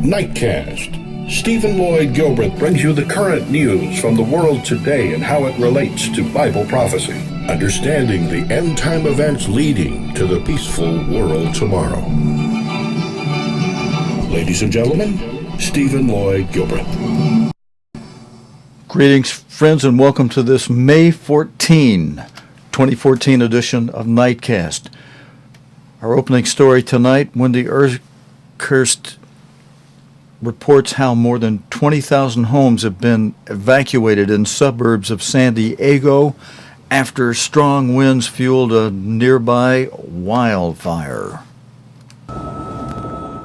Nightcast. Stephen Lloyd Gilbreth brings you the current news from the world today and how it relates to Bible prophecy. Understanding the end-time events leading to the peaceful world tomorrow. Ladies and gentlemen, Stephen Lloyd Gilbreth. Greetings, friends, and welcome to this May 14, 2014 edition of Nightcast. Our opening story tonight, Wendy Urquhart reports how more than 20,000 homes have been evacuated in suburbs of San Diego after strong winds fueled a nearby wildfire.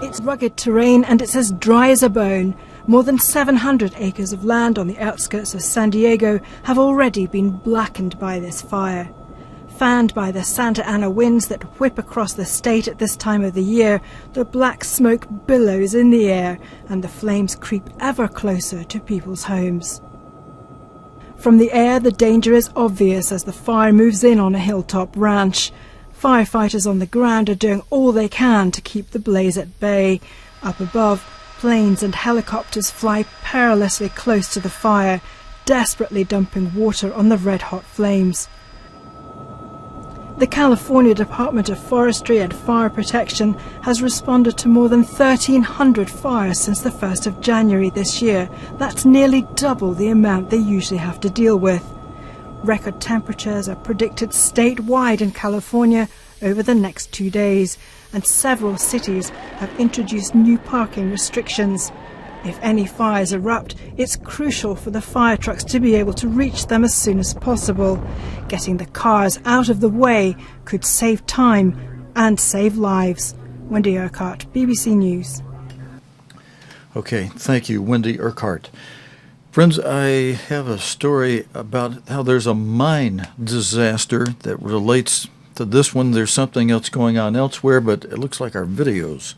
It's rugged terrain and it's as dry as a bone. More than 700 acres of land on the outskirts of San Diego have already been blackened by this fire. Fanned by the Santa Ana winds that whip across the state at this time of the year, the black smoke billows in the air and the flames creep ever closer to people's homes. From the air, the danger is obvious as the fire moves in on a hilltop ranch. Firefighters on the ground are doing all they can to keep the blaze at bay. Up above, planes and helicopters fly perilously close to the fire, desperately dumping water on the red-hot flames. The California Department of Forestry and Fire Protection has responded to more than 1,300 fires since the 1st of January this year. That's nearly double the amount they usually have to deal with. Record temperatures are predicted statewide in California over the next 2 days, and several cities have introduced new parking restrictions. If any fires erupt, it's crucial for the fire trucks to be able to reach them as soon as possible. Getting the cars out of the way could save time and save lives. Wendy Urquhart, BBC News. Okay, thank you, Wendy Urquhart. Friends, I have a story about how there's a mine disaster that relates to this one. There's something else going on elsewhere, but it looks like our videos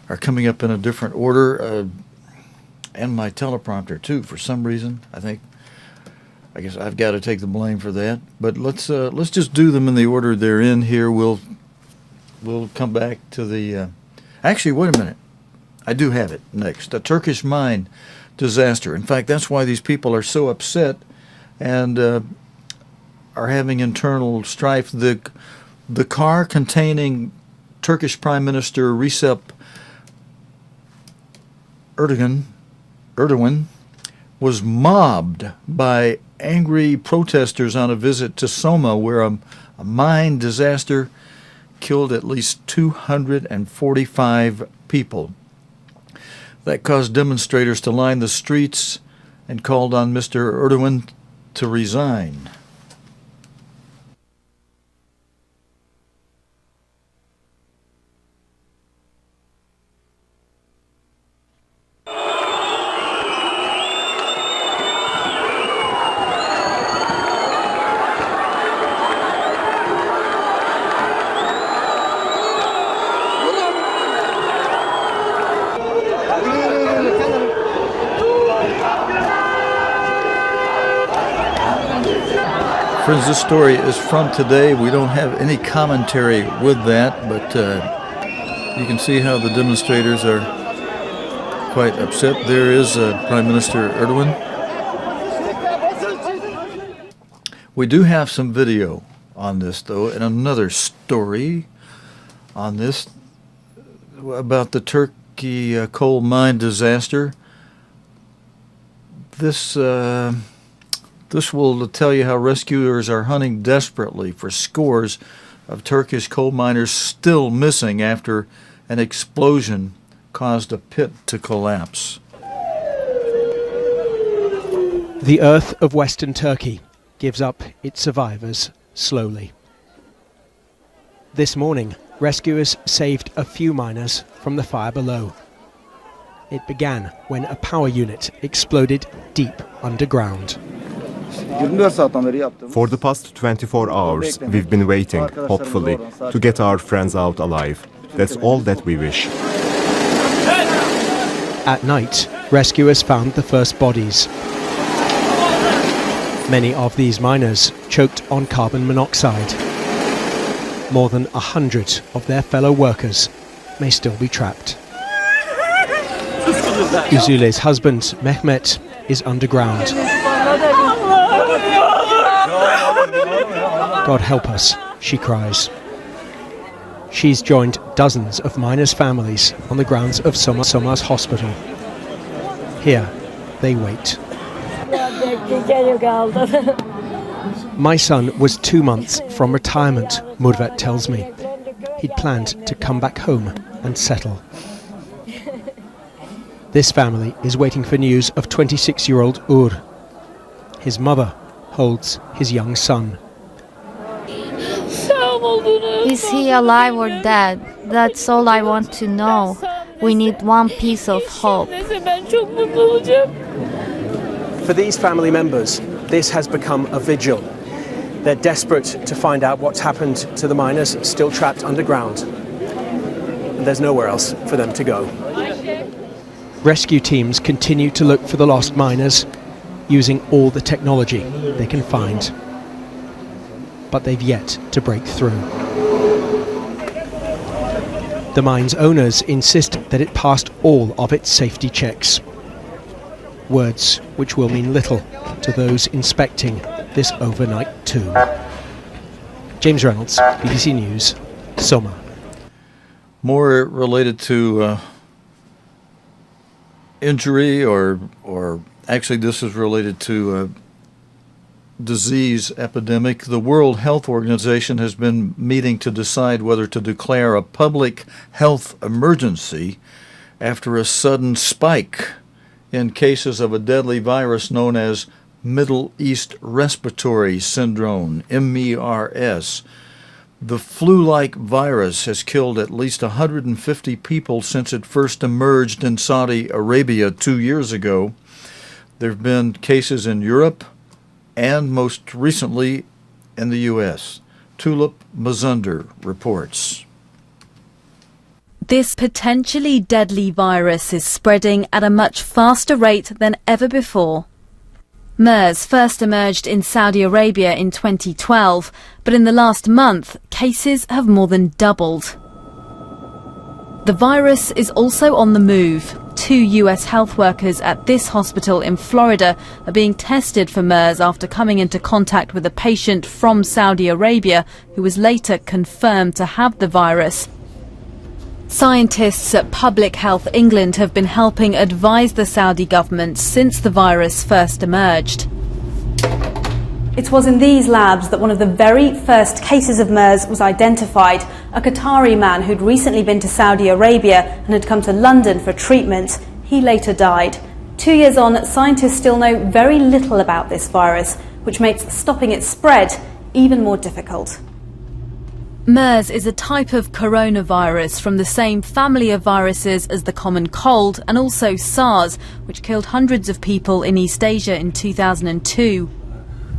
are coming up in a different order, and my teleprompter too, for some reason. I guess I've got to take the blame for that. But let's just do them in the order they're in here. We'll come back to the. Actually, wait a minute. I do have it next. A Turkish mine disaster. In fact, that's why these people are so upset and are having internal strife. The car containing Turkish Prime Minister Recep Erdogan was mobbed by angry protesters on a visit to Soma, where a mine disaster killed at least 245 people. That caused demonstrators to line the streets and called on Mr. Erdogan to resign. Friends, this story is from today. We don't have any commentary with that, but you can see how the demonstrators are quite upset. There is Prime Minister Erdogan. We do have some video on this, though, and another story on this about the Turkey coal mine disaster. This will tell you how rescuers are hunting desperately for scores of Turkish coal miners still missing after an explosion caused a pit to collapse. The earth of western Turkey gives up its survivors slowly. This morning, rescuers saved a few miners from the fire below. It began when a power unit exploded deep underground. For the past 24 hours, we've been waiting, hopefully, to get our friends out alive. That's all that we wish. At night, rescuers found the first bodies. Many of these miners choked on carbon monoxide. More than 100 of their fellow workers may still be trapped. Uzule's husband, Mehmet, is underground. God help us, she cries. She's joined dozens of miners' families on the grounds of Soma's hospital. Here, they wait. My son was 2 months from retirement, Murvet tells me. He'd planned to come back home and settle. This family is waiting for news of 26-year-old Ur. His mother holds his young son. Is he alive or dead? That's all I want to know. We need one piece of hope. For these family members, this has become a vigil. They're desperate to find out what's happened to the miners still trapped underground. And there's nowhere else for them to go. Rescue teams continue to look for the lost miners, using all the technology they can find. But they've yet to break through. The mine's owners insist that it passed all of its safety checks. Words which will mean little to those inspecting this overnight tomb. James Reynolds, BBC News, Soma. More related to injury or actually this is related to disease epidemic. The World Health Organization has been meeting to decide whether to declare a public health emergency after a sudden spike in cases of a deadly virus known as Middle East Respiratory Syndrome, MERS. The flu-like virus has killed at least 150 people since it first emerged in Saudi Arabia 2 years ago. There have been cases in Europe and most recently in the U.S. Tulip Mazunder reports. This potentially deadly virus is spreading at a much faster rate than ever before. MERS first emerged in Saudi Arabia in 2012, but in the last month, cases have more than doubled. The virus is also on the move. 2 US health workers at this hospital in Florida are being tested for MERS after coming into contact with a patient from Saudi Arabia who was later confirmed to have the virus. Scientists at Public Health England have been helping advise the Saudi government since the virus first emerged. It was in these labs that one of the very first cases of MERS was identified. A Qatari man who'd recently been to Saudi Arabia and had come to London for treatment. He later died. 2 years on, scientists still know very little about this virus, which makes stopping its spread even more difficult. MERS is a type of coronavirus from the same family of viruses as the common cold and also Sars, which killed hundreds of people in East Asia in 2002.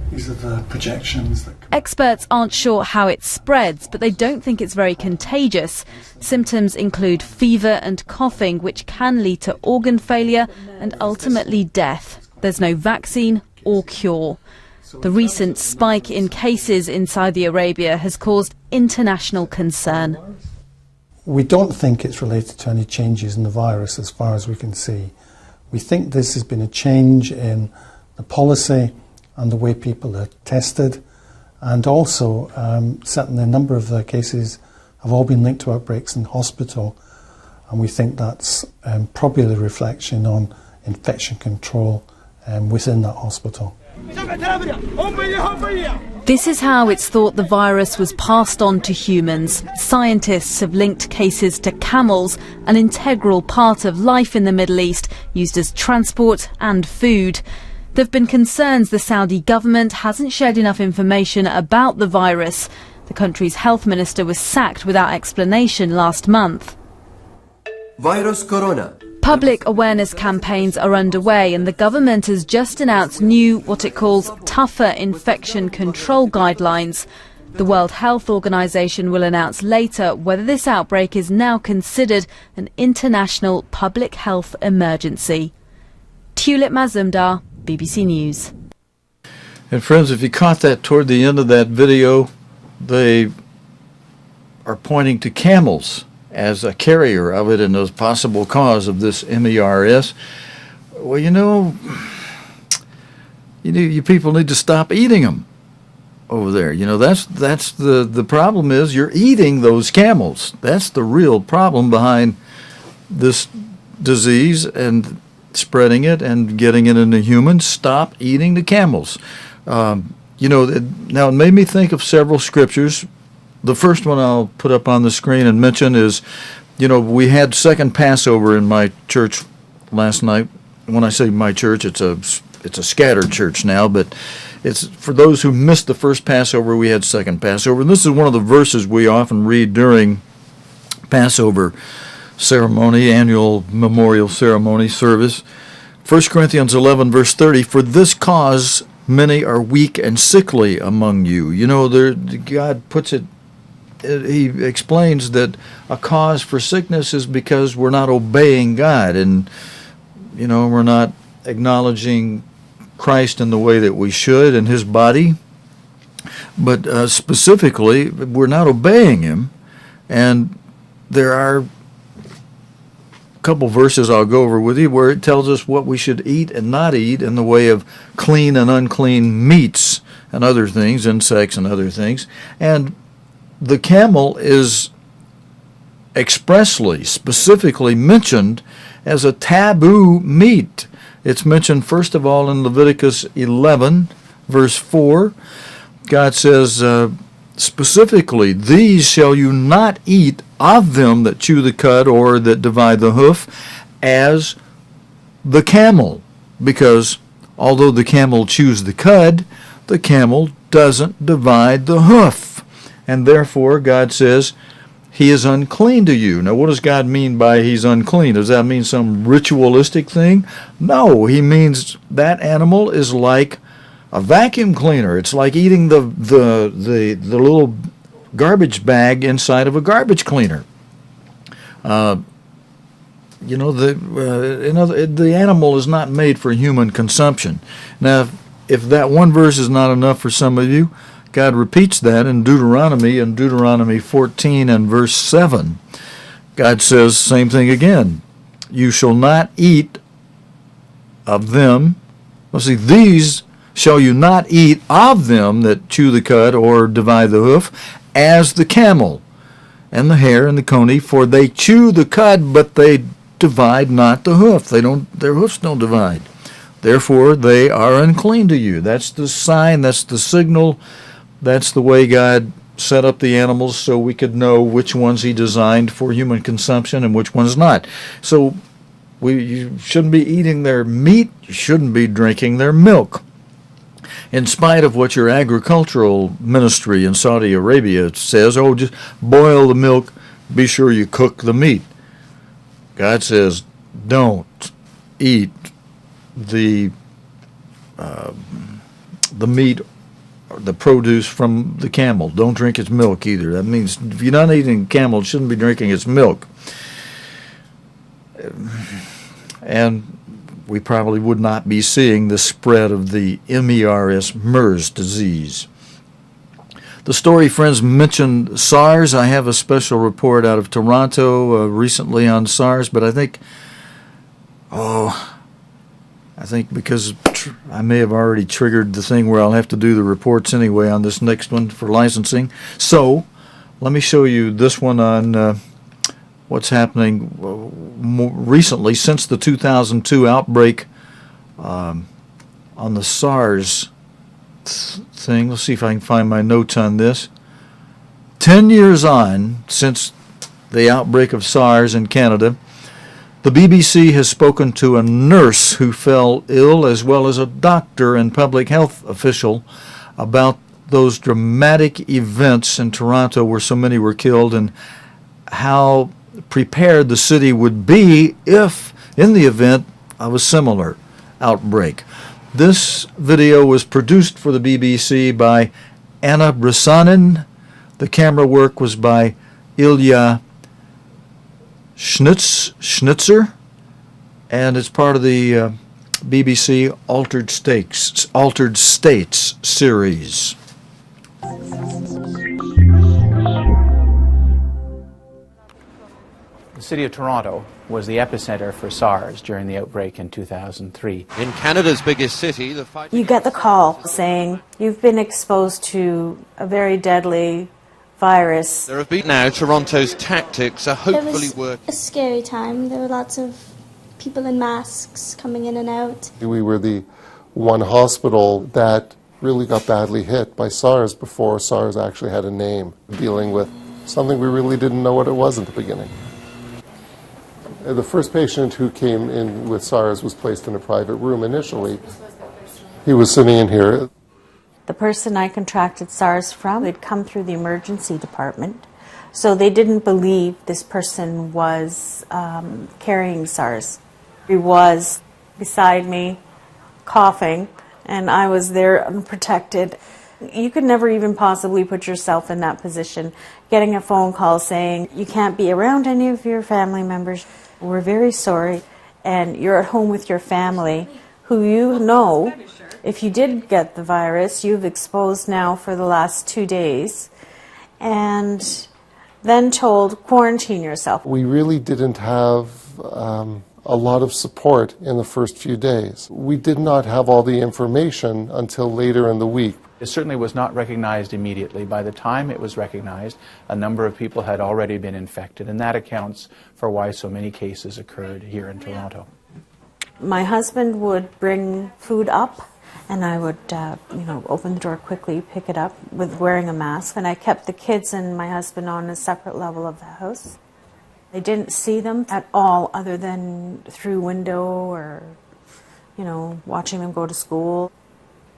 These are the projections. Experts aren't sure how it spreads, but they don't think it's very contagious. Symptoms include fever and coughing, which can lead to organ failure and ultimately death. There's no vaccine or cure. The recent spike in cases in Saudi Arabia has caused international concern. We don't think it's related to any changes in the virus as far as we can see. We think this has been a change in the policy and the way people are tested, and also certainly a number of the cases have all been linked to outbreaks in hospital, and we think that's probably a reflection on infection control within that hospital. This is how it's thought the virus was passed on to humans. Scientists have linked cases to camels, an integral part of life in the Middle East, used as transport and food. There have been concerns the Saudi government hasn't shared enough information about the virus. The country's health minister was sacked without explanation last month. Virus corona. Public awareness campaigns are underway and the government has just announced new, what it calls, tougher infection control guidelines. The World Health Organization will announce later whether this outbreak is now considered an international public health emergency. Tulip Mazumdar, BBC News. And friends, if you caught that toward the end of that video, they are pointing to camels as a carrier of it and as possible cause of this MERS. Well, you people need to stop eating them over there. That's the problem is you're eating those camels. That's the real problem behind this disease and spreading it and getting it into humans. Stop eating the camels. Now it made me think of several scriptures. The first one I'll put up on the screen and mention is, we had second Passover in my church last night. When I say my church, it's a scattered church now, but it's for those who missed the first Passover, we had second Passover. And this is one of the verses we often read during Passover ceremony, annual memorial ceremony service. 1 Corinthians 11, verse 30, "For this cause many are weak and sickly among you." God puts it, he explains that a cause for sickness is because we're not obeying God, and we're not acknowledging Christ in the way that we should in his body. But specifically, we're not obeying him. And there are a couple verses I'll go over with you where it tells us what we should eat and not eat in the way of clean and unclean meats and other things, insects and other things. And the camel is expressly, specifically mentioned as a taboo meat. It's mentioned first of all in Leviticus 11, verse 4. God says specifically, "These shall you not eat of them that chew the cud or that divide the hoof, as the camel." Because although the camel chews the cud, the camel doesn't divide the hoof. And therefore, God says, he is unclean to you. Now, what does God mean by he's unclean? Does that mean some ritualistic thing? No, he means that animal is like a vacuum cleaner. It's like eating the little garbage bag inside of a garbage cleaner. The animal is not made for human consumption. Now, if that one verse is not enough for some of you, God repeats that in Deuteronomy 14 and verse 7. God says same thing again. "You shall not eat of them." "These shall you not eat of them that chew the cud or divide the hoof, as the camel and the hare and the coney, for they chew the cud, but they divide not the hoof." Their hoofs don't divide. "Therefore they are unclean to you." That's the sign, that's the signal. That's the way God set up the animals so we could know which ones he designed for human consumption and which ones not. So you shouldn't be eating their meat, you shouldn't be drinking their milk. In spite of what your agricultural ministry in Saudi Arabia says, just boil the milk, be sure you cook the meat. God says, don't eat the meat, the produce from the camel. Don't drink its milk either. That means if you're not eating camel, you shouldn't be drinking its milk. And we probably would not be seeing the spread of the MERS disease. The story, friends, mentioned Sars. I have a special report out of Toronto recently on Sars, but I think because I may have already triggered the thing where I'll have to do the reports anyway on this next one for licensing. So let me show you this one on what's happening more recently since the 2002 outbreak on the Sars thing. Let's see if I can find my notes on this. 10 years on since the outbreak of Sars in Canada, the BBC has spoken to a nurse who fell ill as well as a doctor and public health official about those dramatic events in Toronto where so many were killed and how prepared the city would be if, in the event of a similar outbreak. This video was produced for the BBC by Anna Brisanen. The camera work was by Ilya Schnitzer, and it's part of the BBC Altered States series. city of Toronto was the epicenter for Sars during the outbreak in 2003. In Canada's biggest city, the fight... You get the call saying you've been exposed to a very deadly virus. There have been now Toronto's tactics are hopefully working. It was a scary time. There were lots of people in masks coming in and out. We were the one hospital that really got badly hit by SARS before SARS actually had a name, dealing with something we really didn't know what it was at the beginning. The first patient who came in with SARS was placed in a private room initially. He was sitting in here. The person I contracted SARS from had come through the emergency department, so they didn't believe this person was carrying SARS. He was beside me, coughing, and I was there unprotected. You could never even possibly put yourself in that position, getting a phone call saying, you can't be around any of your family members. We're very sorry, and you're at home with your family, who you know, if you did get the virus, you've exposed now for the last 2 days, and then told, quarantine yourself. We really didn't have a lot of support in the first few days. We did not have all the information until later in the week. It certainly was not recognized immediately. By the time it was recognized, a number of people had already been infected, and that accounts for why so many cases occurred here in Toronto. My husband would bring food up, and I would open the door quickly, pick it up with wearing a mask, and I kept the kids and my husband on a separate level of the house. I didn't see them at all other than through window or, watching them go to school.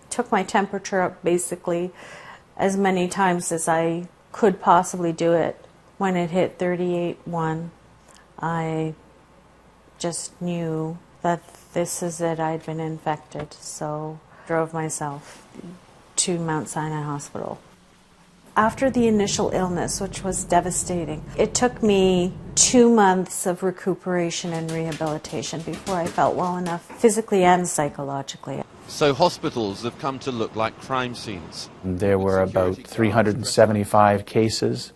Took my temperature up basically as many times as I could possibly do it. When it hit 38.1, I just knew that this is it, I'd been infected, so drove myself to Mount Sinai Hospital. After the initial illness, which was devastating, it took me 2 months of recuperation and rehabilitation before I felt well enough physically and psychologically. So hospitals have come to look like crime scenes. There were about 375 cases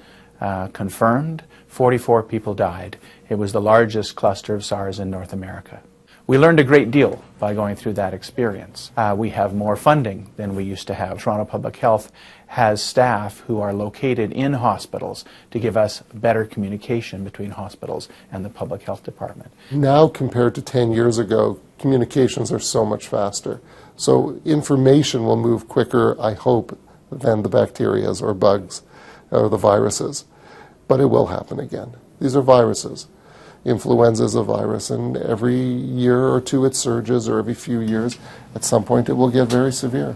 confirmed. 44 people died. It was the largest cluster of SARS in North America. We learned a great deal by going through that experience. We have more funding than we used to have. Toronto Public Health has staff who are located in hospitals to give us better communication between hospitals and the Public Health Department. Now, compared to 10 years ago, communications are so much faster. So information will move quicker, I hope, than the bacteria or bugs or the viruses. But it will happen again. These are viruses. Influenza is a virus, and every year or two it surges, or every few years, at some point it will get very severe.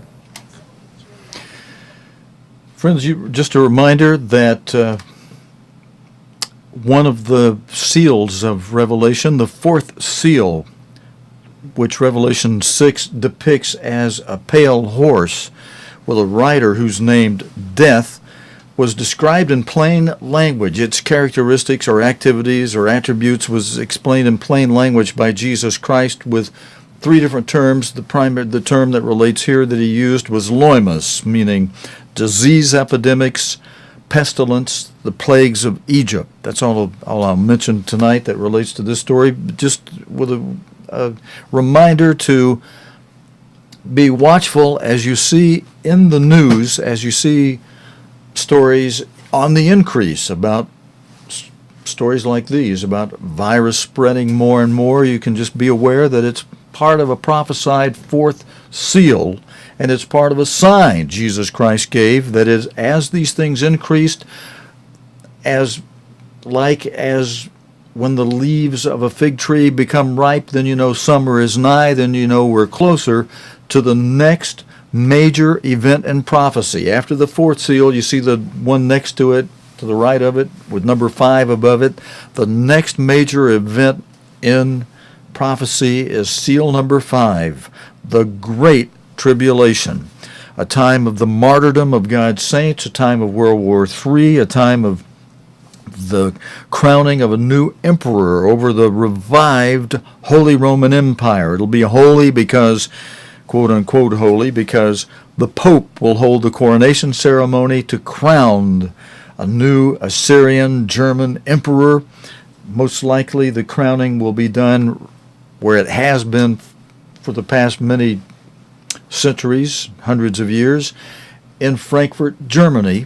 Friends, just a reminder that one of the seals of Revelation, the fourth seal, which Revelation 6 depicts as a pale horse with a rider who's named Death, was described in plain language. Its characteristics or activities or attributes was explained in plain language by Jesus Christ with 3 different terms. The term that relates here that he used was loimas, meaning disease epidemics, pestilence, the plagues of Egypt. That's all I'll mention tonight that relates to this story, just with a reminder to be watchful as you see in the news, as you see stories on the increase about stories like these, about virus spreading more and more. You can just be aware that it's part of a prophesied fourth seal, and it's part of a sign Jesus Christ gave, that is, as these things increased, as when the leaves of a fig tree become ripe, then you know summer is nigh, then you know we're closer to the next major event in prophecy. After the fourth seal, you see the one next to it, to the right of it, with number 5 above it. The next major event in prophecy is seal number 5, the Great Tribulation, a time of the martyrdom of God's saints, a time of World War III, a time of the crowning of a new emperor over the revived Holy Roman Empire. It'll be holy because, quote-unquote holy, because the Pope will hold the coronation ceremony to crown a new Assyrian German emperor Most likely the crowning will be done where it has been for the past many centuries, hundreds of years, in Frankfurt, Germany,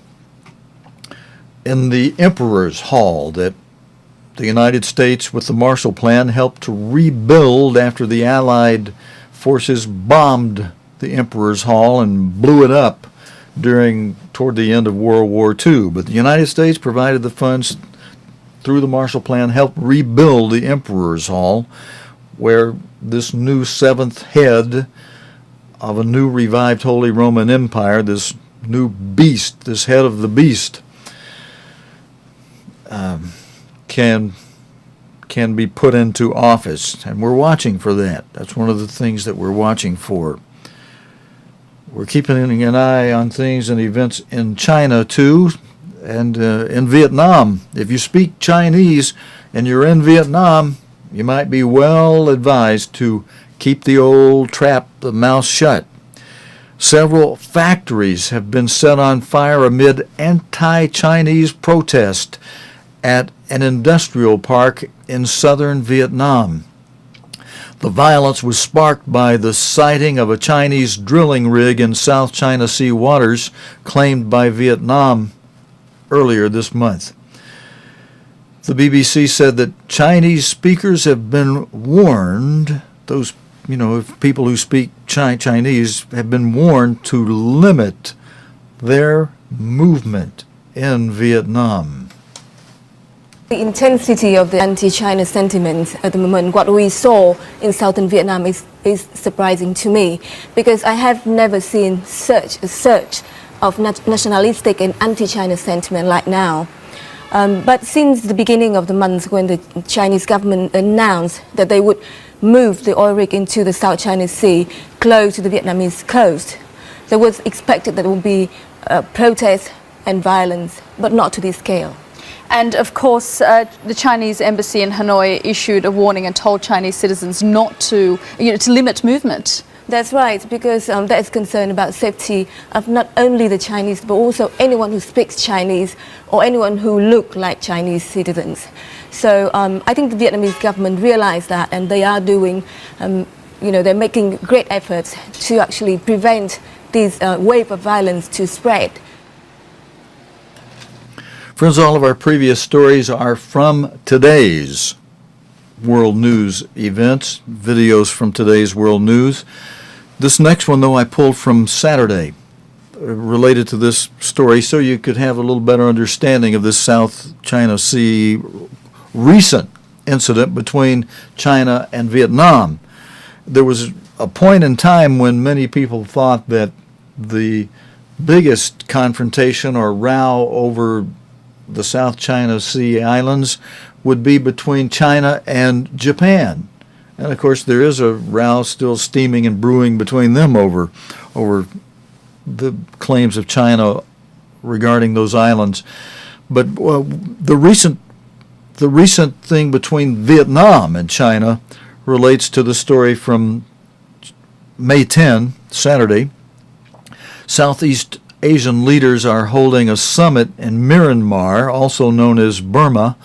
in the Emperor's Hall that the United States, with the Marshall Plan, helped to rebuild after the Allied forces bombed the Emperor's Hall and blew it up toward the end of World War II. But the United States provided the funds through the Marshall Plan, helped rebuild the Emperor's Hall, where this new seventh head of a new revived Holy Roman Empire, this new beast, this head of the beast, can be put into office. And we're watching for that. That's one of the things that we're watching for. We're keeping an eye on things and events in China, too, and in Vietnam. If you speak Chinese and you're in Vietnam, you might be well advised to keep the old trap, the mouth shut. Several factories have been set on fire amid anti-Chinese protest at an industrial park in southern Vietnam. The violence was sparked by the sighting of a Chinese drilling rig in South China Sea waters claimed by Vietnam earlier this month. The BBC said that Chinese speakers have been warned, those people who speak Chinese have been warned to limit their movement in Vietnam. The intensity of the anti-China sentiment at the moment, what we saw in southern Vietnam is surprising to me, because I have never seen such a surge of nationalistic and anti-China sentiment like now. But since the beginning of the month, when the Chinese government announced that they would move the oil rig into the South China Sea, close to the Vietnamese coast, there was expected that there would be protests and violence, but not to this scale. And of course, the Chinese embassy in Hanoi issued a warning and told Chinese citizens not to limit movement. That's right, because there is concern about safety of not only the Chinese, but also anyone who speaks Chinese or anyone who look like Chinese citizens. So I think the Vietnamese government realized that, and they are doing, they're making great efforts to actually prevent this wave of violence to spread. Friends, all of our previous stories are from today's world news events, videos from today's world news. This next one, though, I pulled from Saturday, related to this story, so you could have a little better understanding of this South China Sea recent incident between China and Vietnam. There was a point in time when many people thought that the biggest confrontation or row over the South China Sea islands would be between China and Japan. And of course there is a row still steaming and brewing between them over the claims of China regarding those islands. But the recent thing between Vietnam and China relates to the story from May 10, Saturday. Southeast Asian leaders are holding a summit in Myanmar, also known as Burma,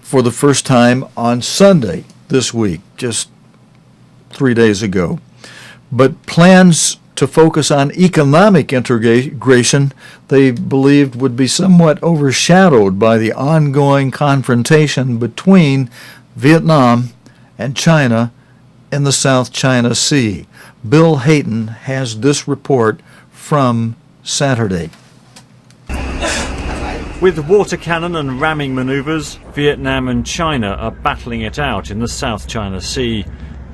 for the first time on Sunday this week, just 3 days ago. But plans to focus on economic integration, they believed, would be somewhat overshadowed by the ongoing confrontation between Vietnam and China in the South China Sea. Bill Hayton has this report from Saturday. With water cannon and ramming manoeuvres, Vietnam and China are battling it out in the South China Sea.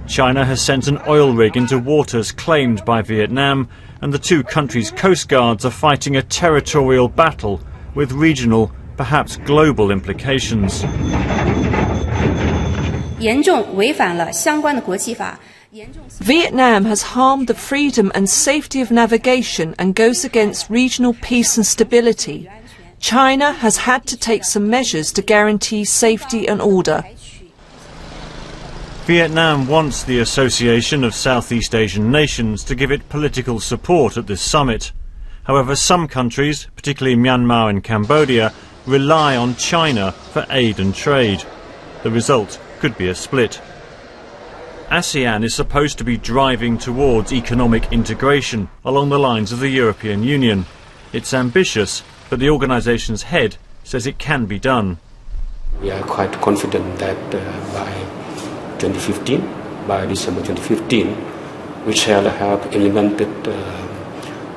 China has sent an oil rig into waters claimed by Vietnam, and the two countries' coast guards are fighting a territorial battle with regional, perhaps global implications. Vietnam has harmed the freedom and safety of navigation and goes against regional peace and stability. China has had to take some measures to guarantee safety and order. Vietnam wants the Association of Southeast Asian Nations to give it political support at this summit. However, some countries, particularly Myanmar and Cambodia, rely on China for aid and trade. The result could be a split. ASEAN is supposed to be driving towards economic integration along the lines of the European Union. It's ambitious, but the organisation's head says it can be done. We are quite confident that by 2015, by December 2015, we shall have implemented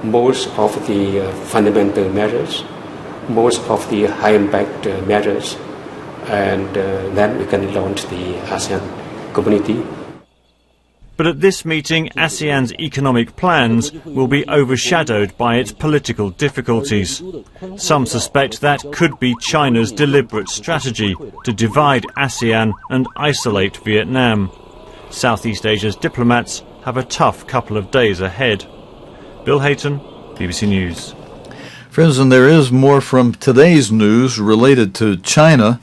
most of the fundamental measures, most of the high-impact measures, and then we can launch the ASEAN community. But at this meeting, ASEAN's economic plans will be overshadowed by its political difficulties. Some suspect that could be China's deliberate strategy to divide ASEAN and isolate Vietnam. Southeast Asia's diplomats have a tough couple of days ahead. Bill Hayton, BBC News. Friends, and there is more from today's news related to China.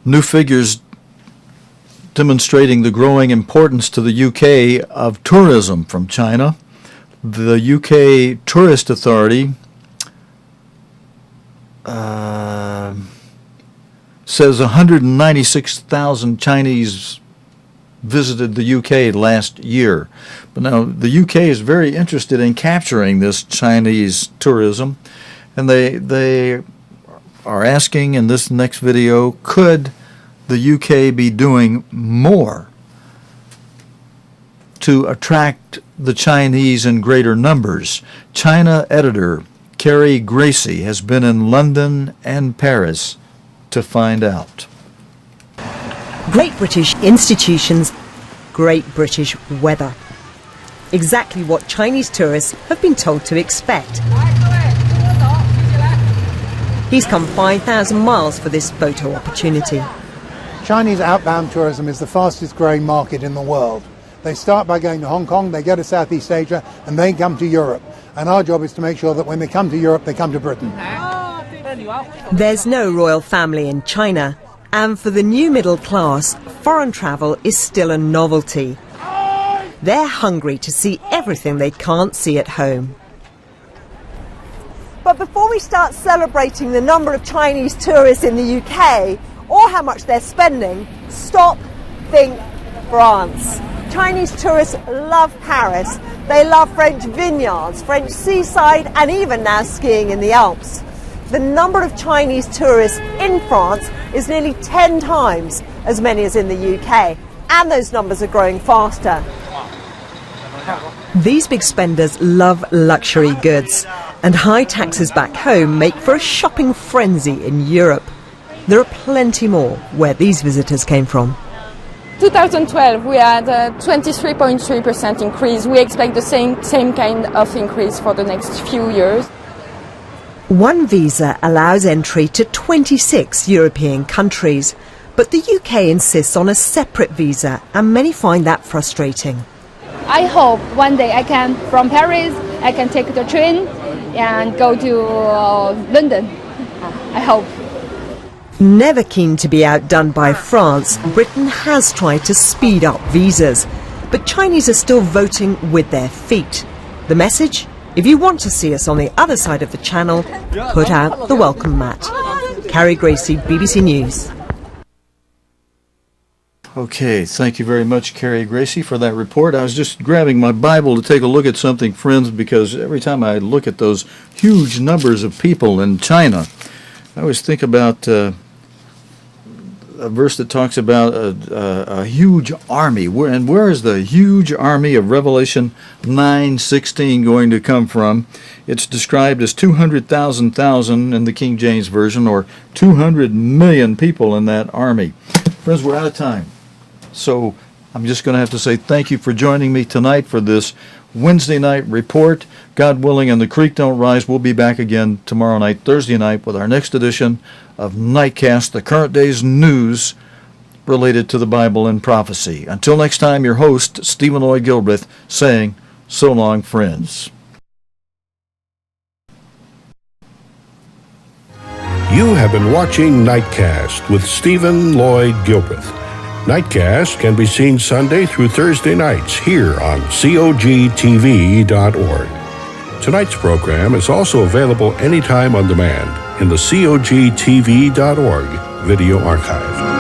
New figures demonstrating the growing importance to the UK of tourism from China. The UK Tourist Authority says 196,000 Chinese visited the UK last year. But now the UK is very interested in capturing this Chinese tourism, and they are asking in this next video, could the UK be doing more to attract the Chinese in greater numbers? China editor Carrie Gracie has been in London and Paris to find out. Great British institutions, Great British weather. Exactly what Chinese tourists have been told to expect. He's come 5,000 miles for this photo opportunity. Chinese outbound tourism is the fastest growing market in the world. They start by going to Hong Kong, they go to Southeast Asia, and they come to Europe. And our job is to make sure that when they come to Europe, they come to Britain. There's no royal family in China, and for the new middle class, foreign travel is still a novelty. They're hungry to see everything they can't see at home. But before we start celebrating the number of Chinese tourists in the UK, or how much they're spending, stop, think, France. Chinese tourists love Paris. They love French vineyards, French seaside, and even now skiing in the Alps. The number of Chinese tourists in France is nearly 10 times as many as in the UK, and those numbers are growing faster. These big spenders love luxury goods, and high taxes back home make for a shopping frenzy in Europe. There are plenty more where these visitors came from. 2012 we had a 23.3% increase. We expect the same kind of increase for the next few years. One visa allows entry to 26 European countries, but the UK insists on a separate visa, and many find that frustrating. I hope one day I can, from Paris, I can take the train and go to London. I hope. Never keen to be outdone by France, Britain has tried to speed up visas, but Chinese are still voting with their feet. The message? If you want to see us on the other side of the channel, put out the welcome mat. Carrie Gracie, BBC News. Okay, thank you very much, Carrie Gracie, for that report. I was just grabbing my Bible to take a look at something, friends, because every time I look at those huge numbers of people in China, I always think about a verse that talks about a huge army. And where is the huge army of Revelation 9:16 going to come from? It's described as 200,000 in the King James Version, or 200 million people in that army. Friends, we're out of time. So I'm just going to have to say thank you for joining me tonight for this Wednesday night report. God willing, and the creek don't rise, we'll be back again tomorrow night, Thursday night, with our next edition of Nightcast, the current day's news related to the Bible and prophecy. Until next time, your host, Stephen Lloyd Gilbreth, saying, so long, friends. You have been watching Nightcast with Stephen Lloyd Gilbreth. Nightcast can be seen Sunday through Thursday nights here on COGTV.org. Tonight's program is also available anytime on demand in the cogtv.org video archive.